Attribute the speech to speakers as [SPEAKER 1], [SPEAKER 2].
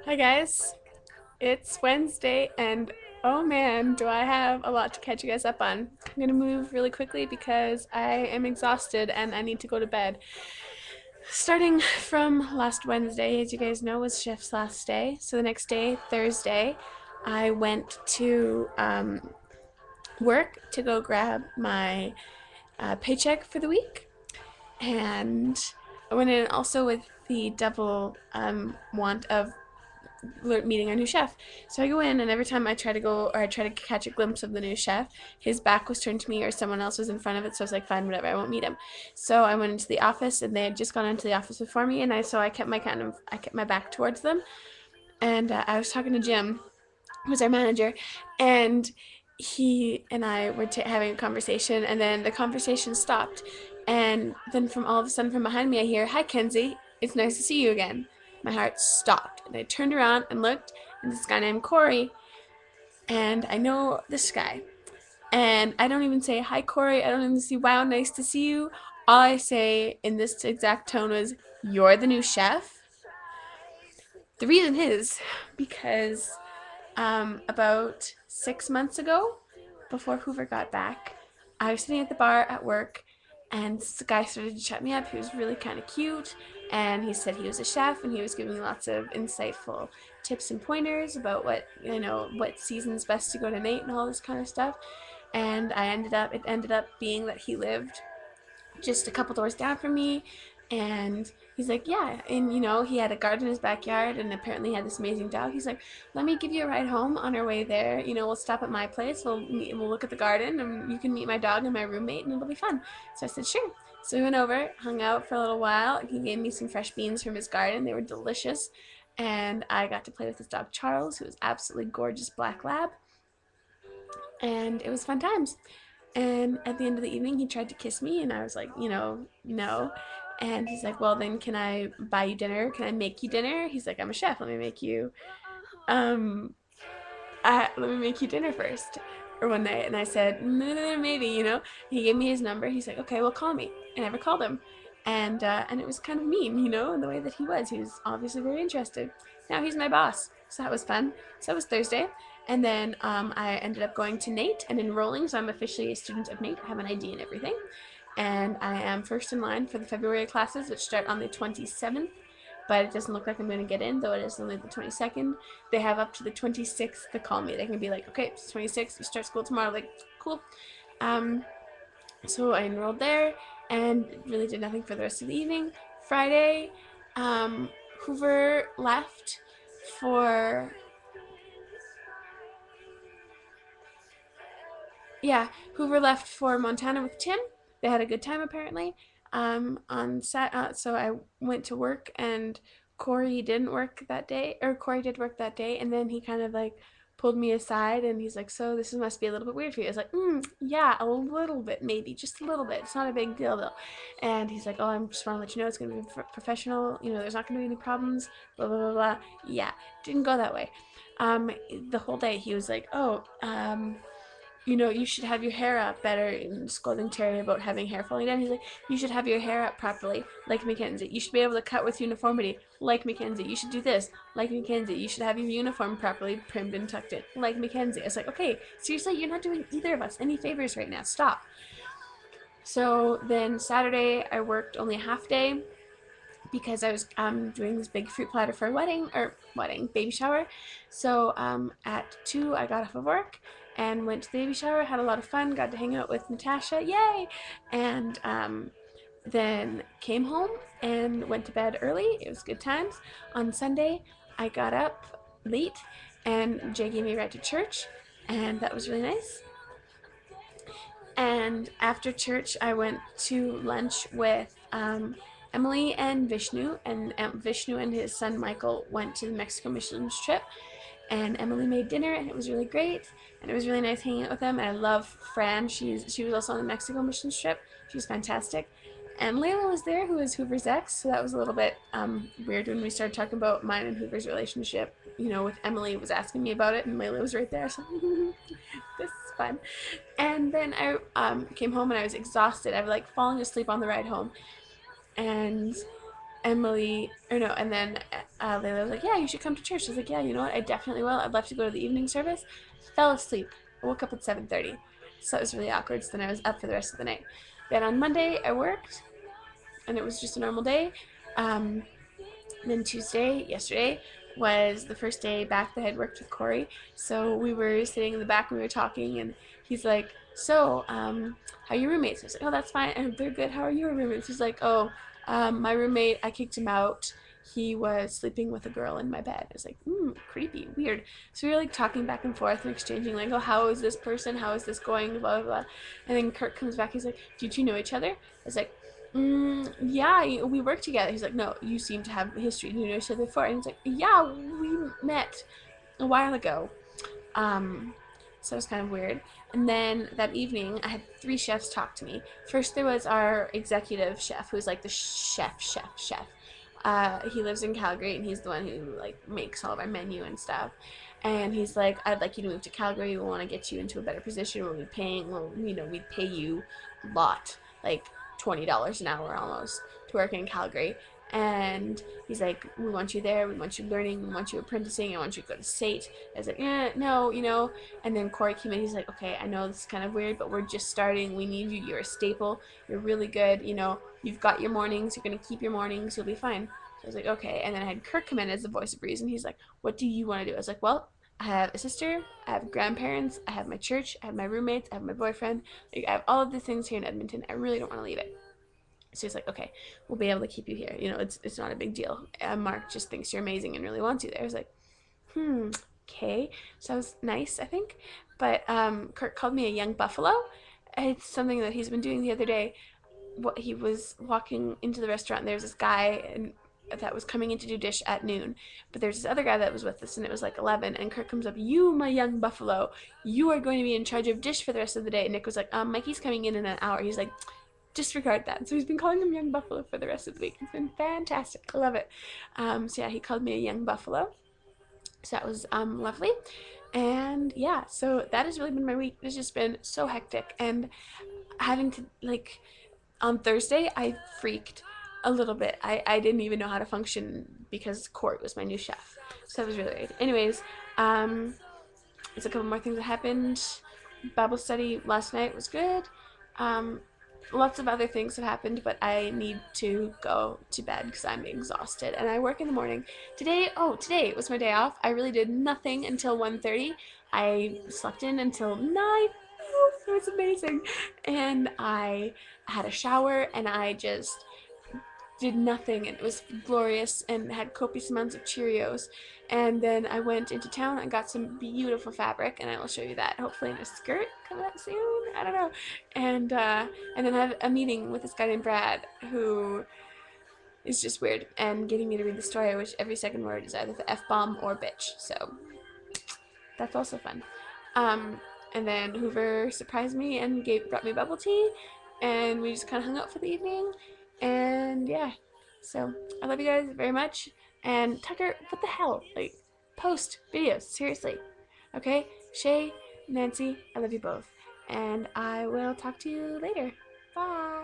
[SPEAKER 1] Hi guys, it's Wednesday and oh man, do I have a lot to catch you guys up on. I'm gonna move really quickly because I am exhausted and I need to go to bed. Starting from last Wednesday, as you guys know, was Chef's last day. So the next day, Thursday, I went to work to go grab my paycheck for the week. And I went in also with the double want of meeting a new chef. So I go in, and every time I try to go or I try to catch a glimpse of the new chef, his back was turned to me or someone else was in front of it. So I was like, fine, whatever, I won't meet him. So I went into the office, and they had just gone into the office before me, and I kept my back towards them, and I was talking to Jim, who was our manager, and he and I were having a conversation, and then the conversation stopped, and then from all of a sudden from behind me I hear, "Hi, Kenzie. It's nice to see you again." My heart stopped, and I turned around and looked, and this guy named Corey, and I know this guy, and I don't even say, "Hi, Corey." I don't even say, "Wow, nice to see you." All I say in this exact tone was, "You're the new chef." The reason is because about 6 months ago, before Hoover got back, I was sitting at the bar at work, and this guy started to chat me up. He was really kind of cute, and he said he was a chef, and he was giving me lots of insightful tips and pointers about what season's best to go to Nate and all this kind of stuff. And it ended up being that he lived just a couple doors down from me, and he's like, yeah, and he had a garden in his backyard, and apparently he had this amazing dog. He's like, let me give you a ride home. On our way there, we'll stop at my place, we'll look at the garden, and you can meet my dog and my roommate, and it'll be fun. So I said, sure. So we went over, hung out for a little while. He gave me some fresh beans from his garden. They were delicious, and I got to play with his dog Charles, who was absolutely gorgeous black lab, and it was fun times. And at the end of the evening, he tried to kiss me, and I was like, no. And he's like, well, then can I buy you dinner? Can I make you dinner? He's like, I'm a chef. Um, let me make you dinner first. Or one night, and I said, no, maybe. He gave me his number. He's like, okay, well, call me. I never called him, and it was kind of mean, in the way that he was. He was obviously very interested. Now he's my boss, so that was fun. So that was Thursday, and then I ended up going to Nate and enrolling. So I'm officially a student of Nate. I have an ID and everything, and I am first in line for the February classes, which start on the 27th, but it doesn't look like I'm going to get in, though it is only the 22nd. They have up to the 26th to call me. They can be like, okay, it's 26th, you start school tomorrow. Like, cool. Um, so I enrolled there and really did nothing for the rest of the evening. Friday, Hoover left for, yeah, Hoover left for Montana with Tim. They had a good time apparently. So I went to work, and Corey didn't work that day, or Corey did work that day, and then he kind of like pulled me aside, and he's like, "So this must be a little bit weird for you." I was like, "Yeah, a little bit, maybe, just a little bit. It's not a big deal though." And he's like, "Oh, I'm just want to let you know it's gonna be professional. There's not gonna be any problems. Blah blah blah blah." Yeah, didn't go that way. The whole day he was like, "Oh, you should have your hair up better," and scolding Terry about having hair falling down. He's like, you should have your hair up properly, like Mackenzie. You should be able to cut with uniformity, like Mackenzie. You should do this, like Mackenzie. You should have your uniform properly trimmed and tucked in, like Mackenzie. I was like, okay, seriously, you're not doing either of us any favors right now. Stop. So then Saturday, I worked only a half day because I was doing this big fruit platter for a wedding baby shower. So at 2 I got off of work and went to the baby shower, had a lot of fun, got to hang out with Natasha, yay, and then came home and went to bed early. It was good times. On Sunday I got up late, and Jay gave me a ride to church, and that was really nice. And after church, I went to lunch with Emily and Vishnu, and Vishnu and his son Michael went to the Mexico missions trip. And Emily made dinner, and it was really great, and it was really nice hanging out with them. And I love Fran; she was also on the Mexico missions trip. She was fantastic. And Layla was there, who is Hoover's ex, so that was a little bit weird when we started talking about mine and Hoover's relationship. With Emily was asking me about it, and Layla was right there, so this is fun. And then I came home, and I was exhausted. I was like falling asleep on the ride home, and Emily, or no, and then Layla was like, yeah, you should come to church. I was like, yeah, you know what, I definitely will. I'd love to go to the evening service. Fell asleep. I woke up at 7:30, so it was really awkward. So then I was up for the rest of the night. Then on Monday I worked, and it was just a normal day. Um, then Tuesday, yesterday, was the first day back that I had worked with Corey. So we were sitting in the back and we were talking, and he's like, so, how are your roommates? I was like, oh, that's fine. And they're good. How are your roommates? He's like, oh, my roommate, I kicked him out. He was sleeping with a girl in my bed. I was like, creepy, weird. So we were like talking back and forth and exchanging like, oh, how is this person? How is this going? Blah, blah, blah. And then Kurt comes back. He's like, do you two know each other? I was like, yeah, we work together. He's like, no, you seem to have a history. You know each other before. And he's like, yeah, we met a while ago. Um, so it was kind of weird. And then that evening, I had three chefs talk to me. First, there was our executive chef, who's like the chef. He lives in Calgary, and he's the one who like makes all of our menu and stuff. And he's like, I'd like you to move to Calgary. We want to get you into a better position. We'll be paying. Well, we'd pay you a lot, like $20 an hour almost, to work in Calgary. And he's like, we want you there, we want you learning, we want you apprenticing, I want you to go to SATE. I was like, no, And then Corey came in, he's like, okay, I know this is kind of weird, but we're just starting, we need you, you're a staple, you're really good, you've got your mornings, you're going to keep your mornings, you'll be fine. So I was like, okay. And then I had Kirk come in as the voice of reason. He's like, what do you want to do? I was like, well, I have a sister, I have grandparents, I have my church, I have my roommates, I have my boyfriend, like, I have all of the things here in Edmonton, I really don't want to leave it. So he's like, okay, we'll be able to keep you here. It's not a big deal. Mark just thinks you're amazing and really wants you there. I was like, okay. So that was nice, I think. But Kurt called me a young buffalo. It's something that he's been doing the other day. He was walking into the restaurant, and there's this guy that was coming in to do dish at noon. But there's this other guy that was with us, and it was like 11. And Kurt comes up, you, my young buffalo, you are going to be in charge of dish for the rest of the day. And Nick was like, Mikey's coming in an hour. He's like, disregard that. So he's been calling him Young Buffalo for the rest of the week. It's been fantastic. I love it. So yeah, he called me a Young Buffalo. So that was lovely. And yeah, so that has really been my week. It's just been so hectic. And having to, like, on Thursday, I freaked a little bit. I didn't even know how to function because Court was my new chef. So that was really weird. Anyways, there's a couple more things that happened. Bible study last night was good. Lots of other things have happened, but I need to go to bed because I'm exhausted and I work in the morning. Today was my day off. I really did nothing until 1:30. I slept in until 9. It was amazing. And I had a shower and I just did nothing, and it was glorious, and had copious amounts of Cheerios. And then I went into town and got some beautiful fabric, and I will show you that hopefully in a skirt coming out soon. I don't know. And then I have a meeting with this guy named Brad who is just weird and getting me to read the story, which every second word is either the F-bomb or bitch. So that's also fun. And then Hoover surprised me and brought me bubble tea, and we just kind of hung out for the evening. And yeah, so I love you guys very much. And Tucker, what the hell? Like, post videos, seriously. Okay? Shay, Nancy, I love you both. And I will talk to you later. Bye.